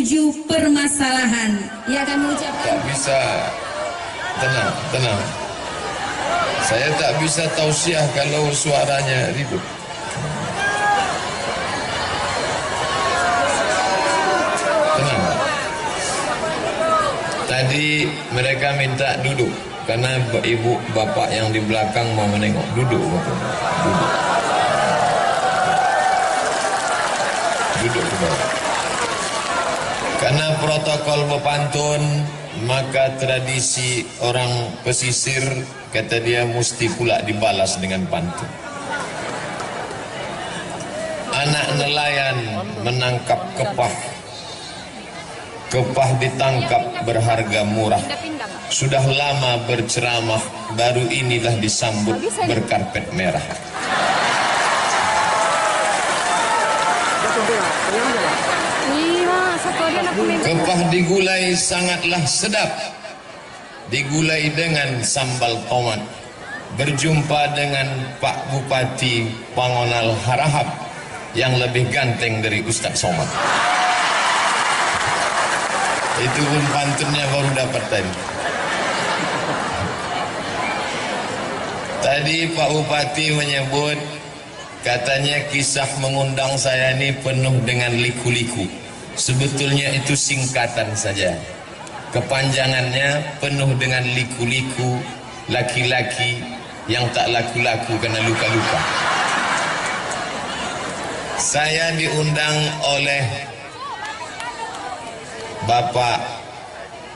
menuju permasalahan. Ia akan mengucapkan. Tak bisa. Tenang. Saya tak bisa tausiah kalau suaranya ribut. Tenang. Tadi mereka minta duduk karena ibu bapak yang di belakang mau menengok. Duduk. Duduk ke bawah. Karena protokol berpantun, maka tradisi orang pesisir, kata dia, mesti pula dibalas dengan pantun. Anak nelayan menangkap kepah. Kepah ditangkap berharga murah. Sudah lama berceramah, baru inilah disambut berkarpet merah. Kepah digulai sangatlah sedap, digulai dengan sambal tomat. Berjumpa dengan Pak Bupati Pangonal Harahap yang lebih ganteng dari Ustadz Somad. Itu pun pantunnya baru dapat tadi. Tadi Pak Bupati menyebut, katanya kisah mengundang saya ini penuh dengan liku-liku. Sebetulnya itu singkatan saja. Kepanjangannya penuh dengan liku-liku, laki-laki yang tak laku-laku karena luka-luka. Saya diundang oleh Bapak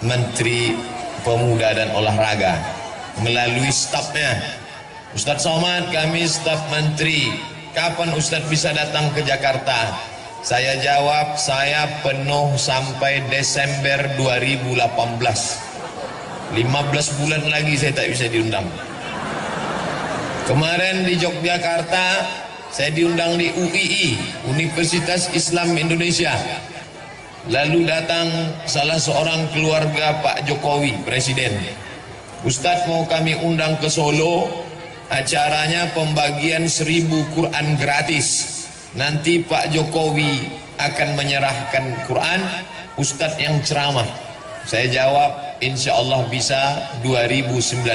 Menteri Pemuda dan Olahraga melalui stafnya. Ustadz Somad, kami staf menteri, kapan Ustadz bisa datang ke Jakarta? Saya jawab, saya penuh sampai Desember 2018. 15 bulan lagi saya tak bisa diundang. Kemarin di Yogyakarta, saya diundang di UII, Universitas Islam Indonesia. Lalu datang salah seorang keluarga Pak Jokowi, Presiden. Ustadz, mau kami undang ke Solo, acaranya pembagian 1000 Quran gratis. Nanti Pak Jokowi akan menyerahkan Quran, Ustadz yang ceramah. Saya jawab, insya Allah bisa 2019.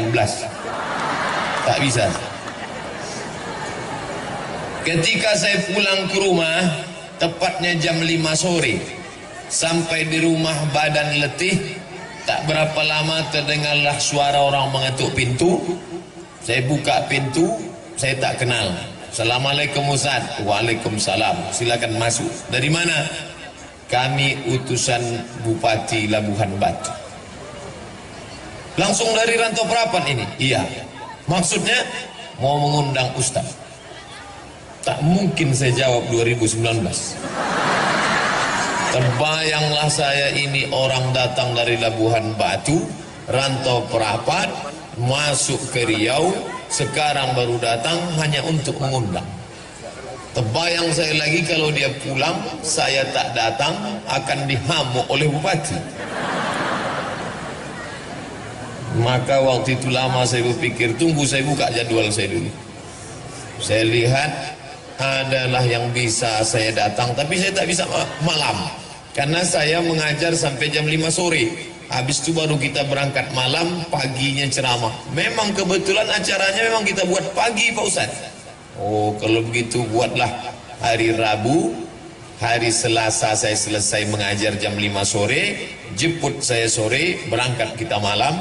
Tak bisa. Ketika saya pulang ke rumah, tepatnya jam 5 sore, sampai di rumah badan letih, tak berapa lama terdengarlah suara orang mengetuk pintu. Saya buka pintu, saya tak kenal. Assalamualaikum Ustaz. Waalaikumsalam. Silakan masuk. Dari mana? Kami utusan Bupati Labuhan Batu. Langsung dari Rantau Prapan ini? Iya. Maksudnya mau mengundang Ustaz. Tak mungkin saya jawab 2019. Terbayanglah saya ini orang datang dari Labuhan Batu, Rantau Prapan, masuk ke Riau, sekarang baru datang hanya untuk mengundang. Terbayang saya lagi kalau dia pulang, saya tak datang, akan dihamuk oleh bupati. Maka waktu itu lama saya berpikir, tunggu saya buka jadwal saya dulu. Saya lihat adalah yang bisa saya datang, tapi saya tak bisa malam. Karena saya mengajar sampai jam 5 sore. Habis itu baru kita berangkat malam, paginya ceramah. Memang kebetulan acaranya memang kita buat pagi Pak Ustaz. Oh, kalau begitu buatlah hari Rabu, hari Selasa saya selesai mengajar jam 5 sore, jemput saya sore, berangkat kita malam.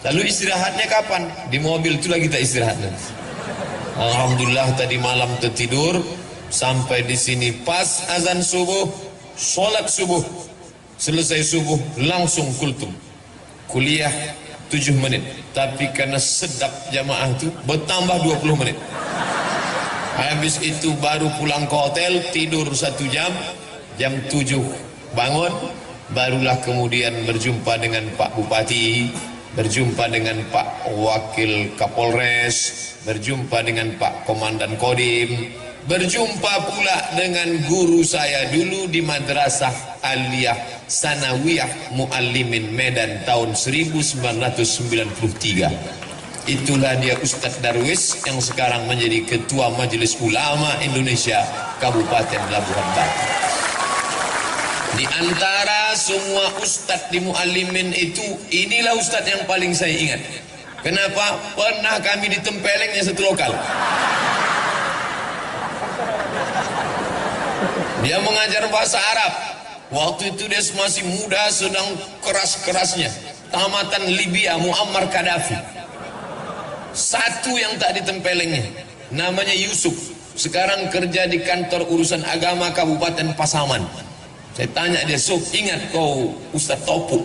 Lalu istirahatnya kapan? Di mobil itulah kita istirahat. Alhamdulillah tadi malam tertidur, sampai di sini pas azan subuh, sholat subuh. Selesai subuh langsung kultum. Kuliah 7 menit. Tapi karena sedap jamaah itu bertambah 20 menit. Habis itu baru pulang ke hotel, tidur 1 jam. Jam 7 bangun. Barulah kemudian berjumpa dengan Pak Bupati, berjumpa dengan Pak Wakil Kapolres, berjumpa dengan Pak Komandan Kodim, berjumpa pula dengan guru saya dulu di Madrasah Aliyah Sanawiyah Muallimin Medan tahun 1993. Itulah dia Ustadz Darwis yang sekarang menjadi Ketua Majelis Ulama Indonesia Kabupaten Labuhan Batu. Di antara antara semua ustadz di Muallimin itu, inilah ustadz yang paling saya ingat. Kenapa? Pernah kami ditempelengnya satu lokal. Dia mengajar bahasa Arab. Waktu itu dia masih muda, sedang keras-kerasnya. Tamatan Libya, Muammar Gaddafi. Satu yang tak ditempelengnya, namanya Yusuf. Sekarang kerja di kantor urusan agama Kabupaten Pasaman. Saya tanya dia, Sob, ingat kau Ustaz Topuk?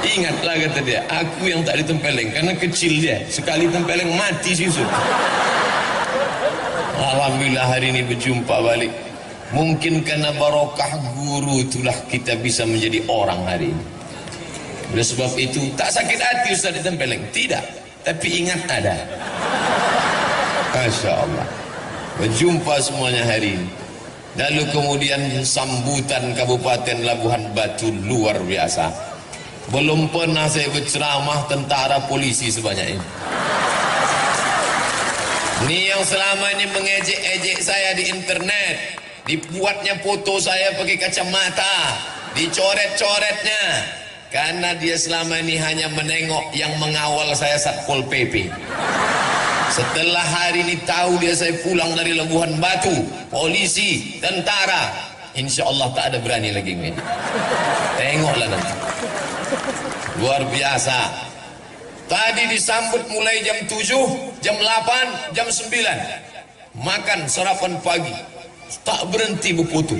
Ingatlah, kata dia, aku yang tak ditempeleng, karena kecil dia. Sekali tempeleng mati si Yusuf. Alhamdulillah hari ini berjumpa balik. Mungkin karena barokah guru itulah kita bisa menjadi orang hari ini. Oleh sebab itu, tak sakit hati Ustaz ditempeleng, tidak. Tapi ingat ada. Masya Allah. Berjumpa semuanya hari ini. Lalu kemudian sambutan Kabupaten Labuhan Batu luar biasa. Belum pernah saya berceramah tentara polisi sebanyak ini. Ini yang selama ini mengejek-ejek saya di internet, dibuatnya foto saya pakai kacamata, dicoret-coretnya, karena dia selama ini hanya menengok yang mengawal saya Satpol PP. Setelah hari ini tahu dia saya pulang dari Labuhan Batu, polisi, tentara, insya Allah tak ada berani lagi ini. Tengoklah nanti. Luar biasa. Tadi disambut mulai jam 7, jam 8, jam 9. Makan sarapan pagi. Tak berhenti berfoto.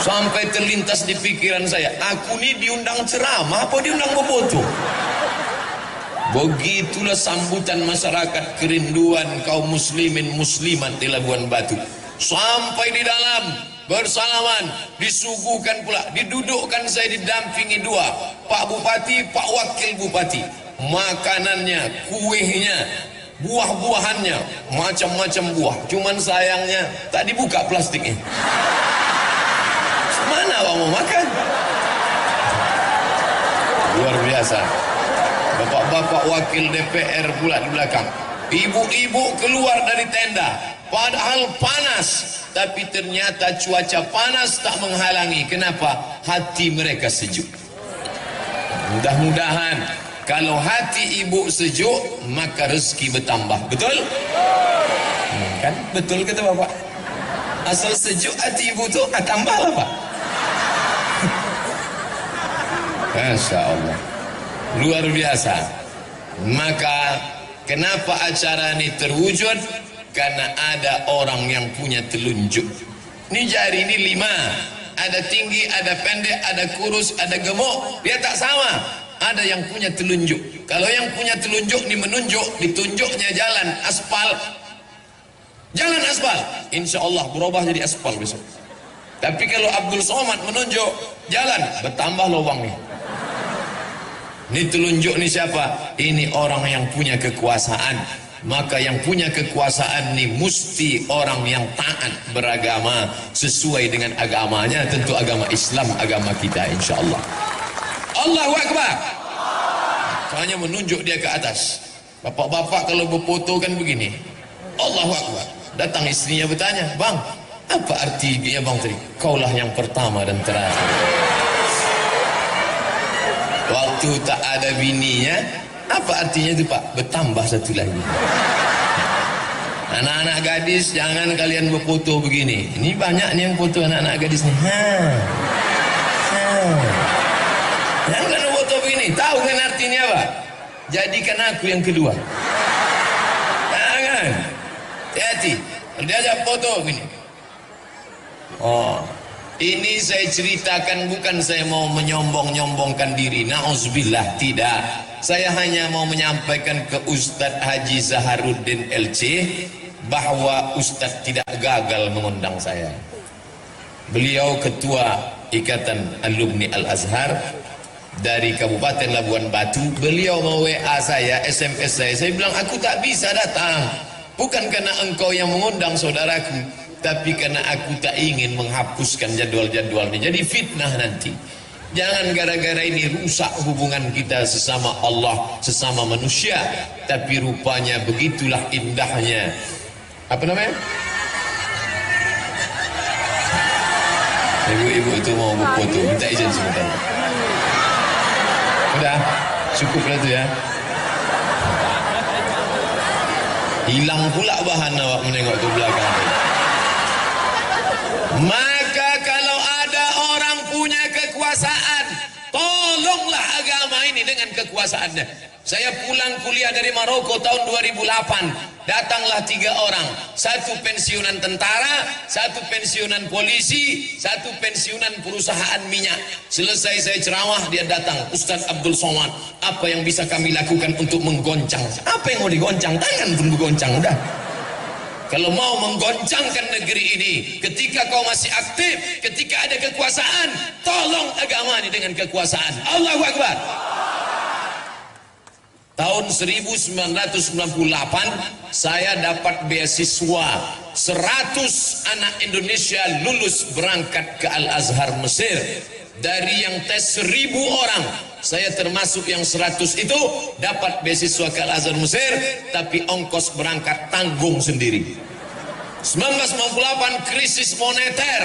Sampai terlintas di pikiran saya, aku ni diundang ceramah apa diundang berfoto? Begitulah sambutan masyarakat kerinduan kaum muslimin muslimat di Labuhan Batu. Sampai di dalam bersalaman, disuguhkan pula, didudukkan saya didampingi dua, Pak Bupati, Pak Wakil Bupati. Makanannya, kuehnya, buah-buahannya, macam-macam buah. Cuman sayangnya tak dibuka plastiknya. Mana abang mau makan? Luar biasa. Bapak-bapak wakil DPR pula di belakang. Ibu-ibu keluar dari tenda, padahal panas, tapi ternyata cuaca panas tak menghalangi. Kenapa? Hati mereka sejuk. Mudah-mudahan kalau hati ibu sejuk, maka rezeki bertambah. Betul? Kan? Betul kata bapak. Asal sejuk hati ibu tu, tambahlah pak. Masya Allah. Luar biasa. Maka kenapa acara ini terwujud? Karena ada orang yang punya telunjuk. Ini jari ini 5. Ada tinggi, ada pendek, ada kurus, ada gemuk. Dia tak sama. Ada yang punya telunjuk. Kalau yang punya telunjuk ini menunjuk, ditunjuknya jalan aspal. Jalan aspal, insya Allah berubah jadi aspal besok. Tapi kalau Abdul Somad menunjuk jalan, bertambah lubangnya. Ini telunjuk ni siapa? Ini orang yang punya kekuasaan. Maka yang punya kekuasaan ni mesti orang yang taat beragama sesuai dengan agamanya, tentu agama Islam, agama kita insya-Allah. Allahu Akbar. Hanya menunjuk dia ke atas. Bapak-bapak kalau berfoto kan begini. Allahu Akbar. Datang istrinya bertanya, "Bang, apa artinya bang tadi? Kaulah yang pertama dan terakhir." Waktu tak ada bininya, apa artinya itu pak? Bertambah satu lagi. Anak-anak gadis, jangan kalian berfoto begini. Ini banyak nih yang foto anak-anak gadis nih. Jangan kalian foto begini. Tahu kan artinya apa? Jadikan aku yang kedua. Jangan. Hati-hati. Kalau diajak foto begini. Oh. Ini saya ceritakan bukan saya mau menyombong-nyombongkan diri. Na'udzubillah, tidak. Saya hanya mau menyampaikan ke Ustadz Haji Zaharuddin LC bahwa Ustadz tidak gagal mengundang saya. Beliau ketua Ikatan Alumni Al-Azhar dari Kabupaten Labuhan Batu. Beliau mau WA saya, SMS saya. Saya bilang aku tak bisa datang. Bukan karena engkau yang mengundang saudaraku, tapi karena aku tak ingin menghapuskan jadwal-jadwal ini. Jadi fitnah nanti. Jangan gara-gara ini rusak hubungan kita sesama Allah, sesama manusia. Tapi rupanya begitulah indahnya. Apa namanya? Ibu-ibu itu mau foto, minta izin sebentar. Udah, cukup lah itu ya. Hilang pula bahan awak menengok ke belakang. Maka kalau ada orang punya kekuasaan, tolonglah agama ini dengan kekuasaannya. Saya pulang kuliah dari Maroko tahun 2008. Datanglah 3 orang. 1 pensiunan tentara, 1 pensiunan polisi, 1 pensiunan perusahaan minyak. Selesai saya ceramah, dia datang. Ustaz Abdul Somad, apa yang bisa kami lakukan untuk menggoncang? Apa yang mau digoncang? Tangan pun bergoncang, udah. Kalau mau menggoncangkan negeri ini, ketika kau masih aktif, ketika ada kekuasaan, tolong agama ini dengan kekuasaan. Allahu Akbar. Tahun 1998 saya dapat beasiswa 100 anak Indonesia lulus berangkat ke Al-Azhar Mesir. Dari yang tes 1000 orang, saya termasuk yang 100 itu dapat beasiswa ke Al-Azhar Mesir, tapi ongkos berangkat tanggung sendiri. 1998 krisis moneter,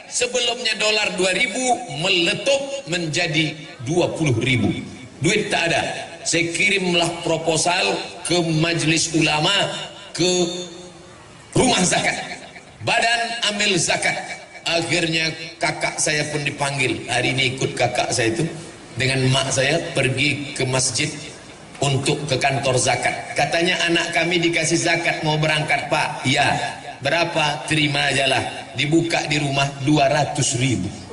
sebelumnya dolar 2000 meletup menjadi 20.000. Duit tak ada. Saya kirimlah proposal ke majelis ulama, ke rumah zakat, badan amil zakat. Akhirnya kakak saya pun dipanggil. Hari ini ikut kakak saya itu dengan mak saya pergi ke masjid untuk ke kantor zakat. Katanya anak kami dikasih zakat mau berangkat, Pak. Ya, berapa? Terima ajalah. Dibuka di rumah 200.000.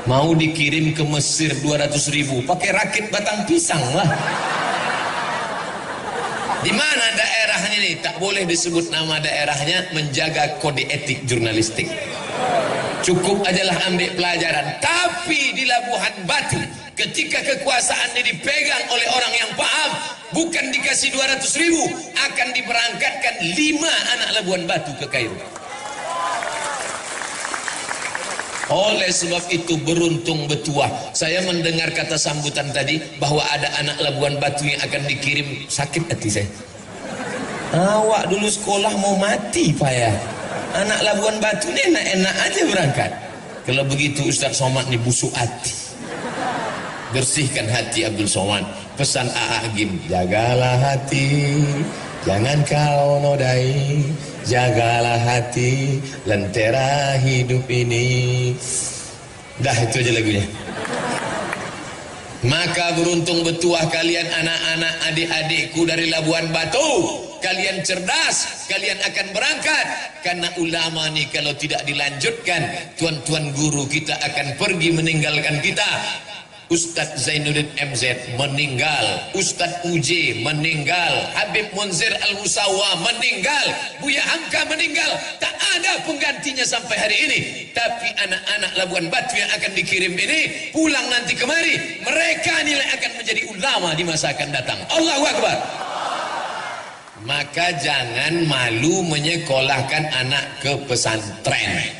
Mau dikirim ke Mesir 200.000, pakai rakit batang pisang lah. Di mana daerahnya nih? Tak boleh disebut nama daerahnya, menjaga kode etik jurnalistik. Cukup ajalah ambil pelajaran. Tapi di Labuhan Batu, ketika kekuasaan ini dipegang oleh orang yang paham, bukan dikasih 200.000, akan diberangkatkan 5 anak Labuhan Batu ke Kairo. Oleh sebab itu beruntung betuah. Saya mendengar kata sambutan tadi bahwa ada anak Labuan Batu yang akan dikirim, sakit hati saya. Awak dulu sekolah mau mati Pak ya. Anak Labuan Batu ini enak-enak aja berangkat. Kalau begitu Ustaz Somad ini busuk hati. Bersihkan hati Abdul Somad. Pesan A.A. Agim, jagalah hati, jangan kau nodai. Jagalah hati, lentera hidup ini. Dah itu aja lagunya. Maka beruntung betuah kalian anak-anak adik-adikku dari Labuan Batu. Kalian cerdas, kalian akan berangkat. Karena ulama nih kalau tidak dilanjutkan, tuan-tuan guru kita akan pergi meninggalkan kita. Ustadz Zainuddin MZ meninggal, Ustadz UJ meninggal, Habib Munzir Al-Musawa meninggal, Buya Hamka meninggal. Tak ada penggantinya sampai hari ini. Tapi anak-anak Labuan Batu yang akan dikirim ini pulang nanti kemari, mereka nilai akan menjadi ulama di masa akan datang. Allahu Akbar. Maka jangan malu menyekolahkan anak ke pesantren.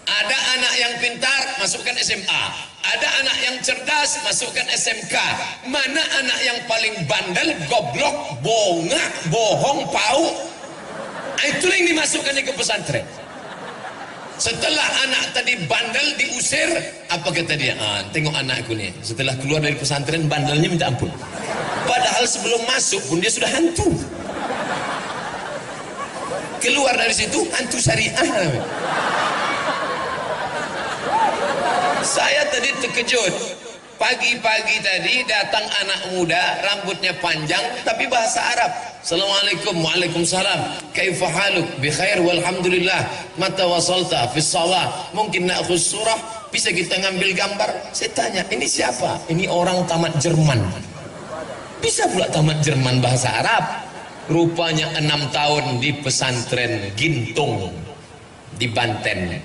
Ada anak yang pintar, masukkan SMA. Ada anak yang cerdas, masukkan SMK. Mana anak yang paling bandel, goblok, bongak, bohong, pau? Itu yang dimasukkannya ke pesantren. Setelah anak tadi bandel diusir, apa kata dia? Tengok anakku nih, setelah keluar dari pesantren bandelnya minta ampun. Padahal sebelum masuk pun dia sudah hantu. Keluar dari situ hantu syariah. Saya tadi terkejut. Pagi-pagi tadi datang anak muda, rambutnya panjang tapi bahasa Arab. Assalamualaikum, waalaikumsalam. Kaifa haluk? Bi khair walhamdulillah. Mata wasalta fi shalah? Mungkin na'khudh surah? Bisa kita ngambil gambar? Saya tanya, ini siapa? Ini orang tamat Jerman. Bisa pula tamat Jerman bahasa Arab. Rupanya 6 tahun di pesantren Gintung di Banten.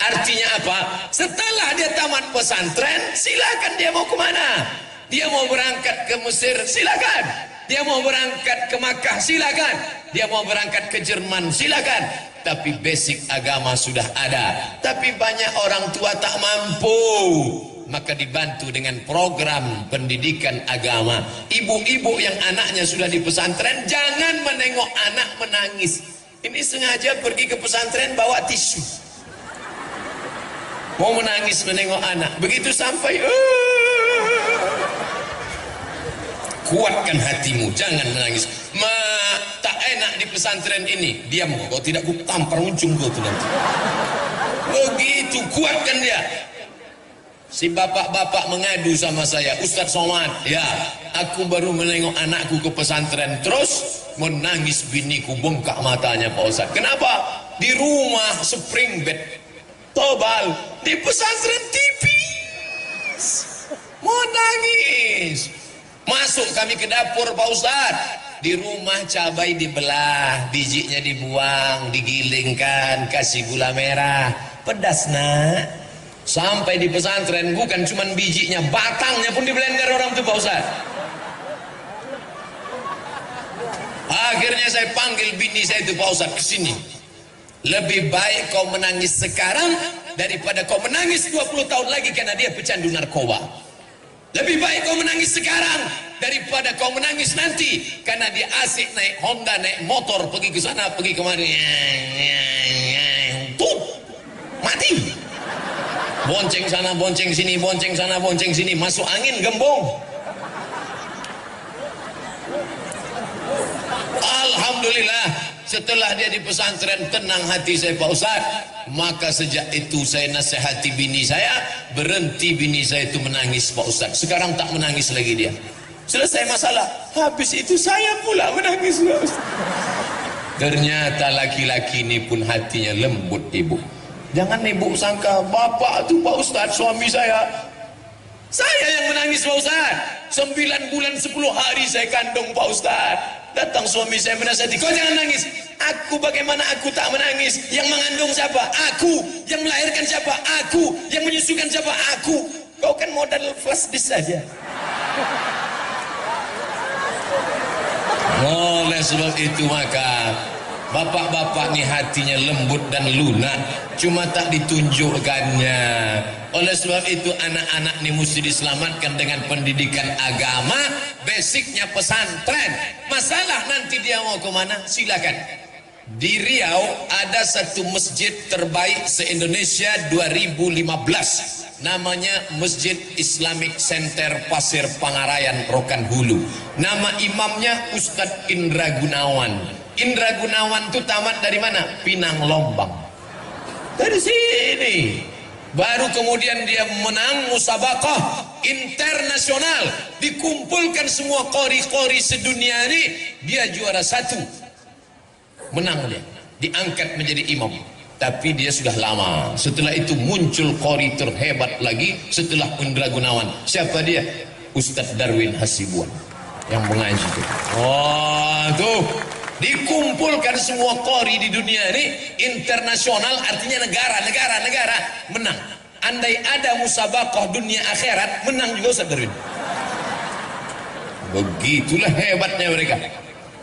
Artinya apa? Setelah dia tamat pesantren, silakan dia mau kemana? Dia mau berangkat ke Mesir, silakan. Dia mau berangkat ke Makkah, silakan. Dia mau berangkat ke Jerman, silakan. Tapi basic agama sudah ada. Tapi banyak orang tua tak mampu. Maka dibantu dengan program pendidikan agama. Ibu-ibu yang anaknya sudah di pesantren, jangan menengok anak menangis. Ini sengaja pergi ke pesantren bawa tisu. mau menangis menengok anak. Begitu sampai kuatkan hatimu, jangan menangis. Tak enak di pesantren ini, diam kau, tidak ku tampar ujung kau tu nanti. Begitu kuatkan dia. Si bapak-bapak mengadu sama saya, Ustaz Somad, ya, aku baru menengok anakku ke pesantren, terus menangis biniku, bengkak matanya Pak Ustaz. Kenapa? Di rumah spring bed, tobal, di pesantren tipis, mau nangis. Masuk kami ke dapur Pak Ustaz, di rumah cabai dibelah, bijinya dibuang, digilingkan, kasih gula merah, pedas nak. Sampai di pesantren bukan cuman bijinya, batangnya pun di blender orang tuh Pak Ustaz. Akhirnya saya panggil bini saya itu, Pak Ustaz, ke sini. Lebih baik kau menangis sekarang daripada kau menangis 20 tahun lagi karena dia pecandu narkoba. Lebih baik kau menangis sekarang daripada kau menangis nanti karena dia asik naik Honda, naik motor, pergi ke sana, pergi kemari. Tuh, mati. Bonceng sana, bonceng sini, bonceng sana, bonceng sini, masuk angin gembong. Alhamdulillah, setelah dia di pesantren tenang hati saya Pak Ustaz. Maka sejak itu saya nasihati bini saya, berhenti bini saya itu menangis Pak Ustaz. Sekarang tak menangis lagi dia. Selesai masalah, habis itu saya pula menangis Pak Ustaz. Ternyata laki-laki ini pun hatinya lembut ibu. Jangan ibu sangka bapak tu Pak Ustaz, suami saya yang menangis Pak Ustaz. 9 bulan 10 hari saya kandung Pak Ustaz. Datang suami saya menasihati, kau jangan nangis. Aku, bagaimana aku tak menangis? Yang mengandung siapa? Aku. Yang melahirkan siapa? Aku. Yang menyusukan siapa? Aku. Kau kan modal flash disk saja. Oleh sebab itu maka bapak-bapak ni hatinya lembut dan lunak, cuma tak ditunjukkannya. Oleh sebab itu anak-anak ni mesti diselamatkan dengan pendidikan agama, basicnya pesantren. Masalah nanti dia mau ke mana? Silakan. Di Riau ada satu masjid terbaik se-Indonesia 2015. Namanya Masjid Islamic Center Pasir Pangarayan, Rokan Hulu. Nama imamnya Ustadz Indra Gunawan. Indra Gunawan itu tamat dari mana? Pinang Lombang. Dari sini. Baru kemudian dia menang musabaqah internasional. Dikumpulkan semua qori-qori sedunia ini, dia juara 1. Menang dia. Diangkat menjadi imam. Tapi dia sudah lama. Setelah itu muncul qori terhebat lagi setelah Indra Gunawan. Siapa dia? Ustadz Darwin Hasibuan yang mengaji itu. Oh, tuh. Dikumpulkan semua qori di dunia ini internasional, artinya negara menang. Andai ada musabaqah dunia akhirat, menang juga Ustaz Darwin. Begitulah hebatnya mereka.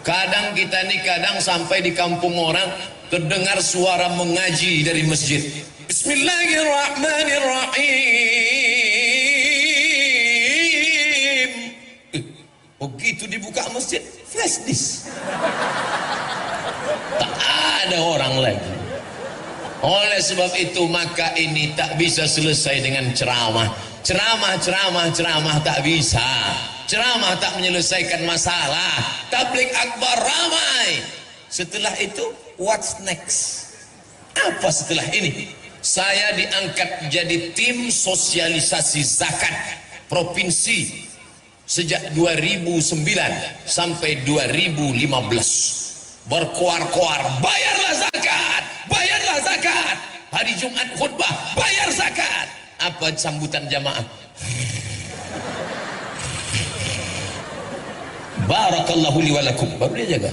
Kadang kita nih, kadang sampai di kampung orang terdengar suara mengaji dari masjid. Bismillahirrahmanirrahim. Begitu dibuka masjid, flash disk. Tak ada orang lagi. Oleh sebab itu maka ini tak bisa selesai dengan ceramah. Ceramah tak bisa. Ceramah tak menyelesaikan masalah. Tabligh akbar ramai. Setelah itu, what's next? Apa setelah ini? Saya diangkat jadi tim sosialisasi zakat provinsi sejak 2009 sampai 2015. Berkoar-koar, bayarlah zakat. Hari Jumat khutbah, bayar zakat. Apa sambutan jamaah? Barakallahu li wa lakum. Baru dia jaga.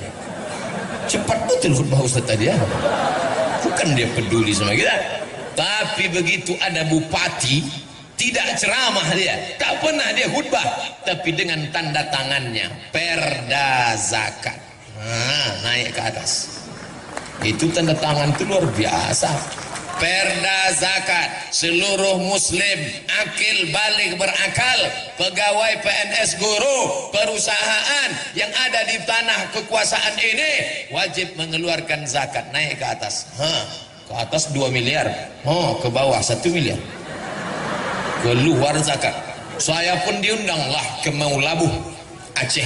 Cepat betul khutbah Ustaz tadi ya. Bukan dia peduli sama kita. Tapi begitu ada bupati, tidak ceramah dia, tak pernah dia khutbah, tapi dengan tanda tangannya perda zakat. Naik ke atas. Itu tanda tangan itu luar biasa. Perda zakat, seluruh muslim akil balik berakal, pegawai PNS, guru, perusahaan yang ada di tanah kekuasaan ini wajib mengeluarkan zakat. Naik ke atas. ke atas 2 miliar, oh ke bawah 1 miliar, keluar zakat. Saya pun diundanglah ke Maulabuh Aceh